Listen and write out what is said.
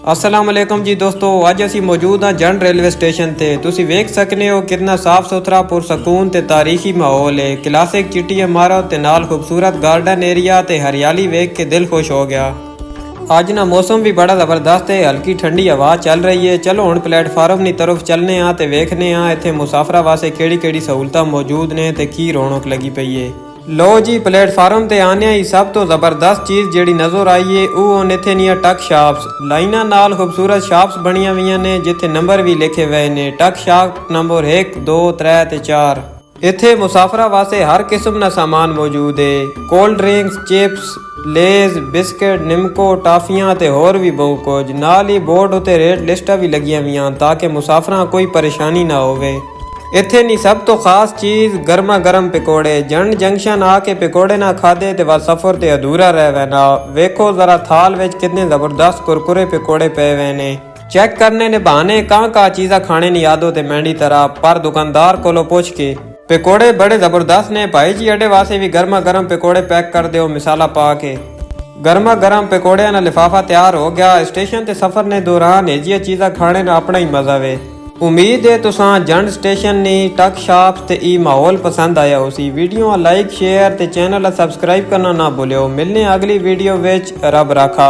अस्सलाम वालेकुम जी दोस्तों, अज असी मौजूद हाँ जंड रेलवे स्टेशन ते। तुसी वेख सकने हो कितना साफ सुथरा पुरसकून ते तारीखी माहौल है। क्लासिक चिट्टी इमारत ते नाल खूबसूरत गार्डन एरिया ते हरियाली वेख के दिल खुश हो गया। अज ना मौसम भी बड़ा ज़बरदस्त है, हल्की ठंडी हवा चल रही है। चलो हुण प्लेटफार्म की तरफ चलने हाँ ते वेखने हाँ इत्थे मुसाफरा वास्ते केड़ी सहूलतां मौजूद ने ते की रौनक लगी पई है। लो जी, प्लेटफार्म ते आने ही सब तो ज़बरदस्त चीज़ जेड़ी नज़र आई है वो हुण इत्थे निया टक शाप्स। लाइना नाल खूबसूरत शाप्स बनिया हुई ने जिथे नंबर भी लिखे हुए ने। टक शाप नंबर 1, 2, 3 ते 4। इत्थे मुसाफरा वास्ते हर किस्म का सामान मौजूद है। कोल्ड ड्रिंक्स, चिप्स, लेज, बिस्किट, निमको, टाफियां ते होर भी बहुत कुछ। नाल ही बोर्ड उत्ते रेट लिस्टां भी लगियां हुई ताकि मुसाफरां कोई परेशानी ना होवे। इत्थे नी सब तो खास चीज़ गर्मा गर्म पकौड़े। जंड जंक्शन आके पकौड़े ना खादे ते वह सफ़र ते अधूरा रह वैना। वेखो जरा थाल विच कितने ज़बरदस्त कुरकुरे पकौड़े पे हुए ने। चेक करने ने बहाने का चीज़ा खाने नी यादो ते मैंडी तरह, पर दुकानदार कोलो पूछ के। पकौड़े बड़े ज़बरदस्त ने भाई जी, अड्डे वास्ते भी गर्मा गर्म पकौड़े पैक कर दो मिसाला पा के। गर्मा गर्म पकौड़े ना लिफाफा तैयार हो गया। स्टेशन ते सफ़र ने दौरान एजिया चीज़ा खाने ना अपना ही मज़ा वे। उम्मीद है तुसां जंड स्टेशन नी टक शाप्स ते ई माहौल पसंद आया उसी। वीडियो लाइक शेयर ते चैनल सब्सक्राइब करना ना भूलियो। मिलने अगली वीडियो विच, रब राखा।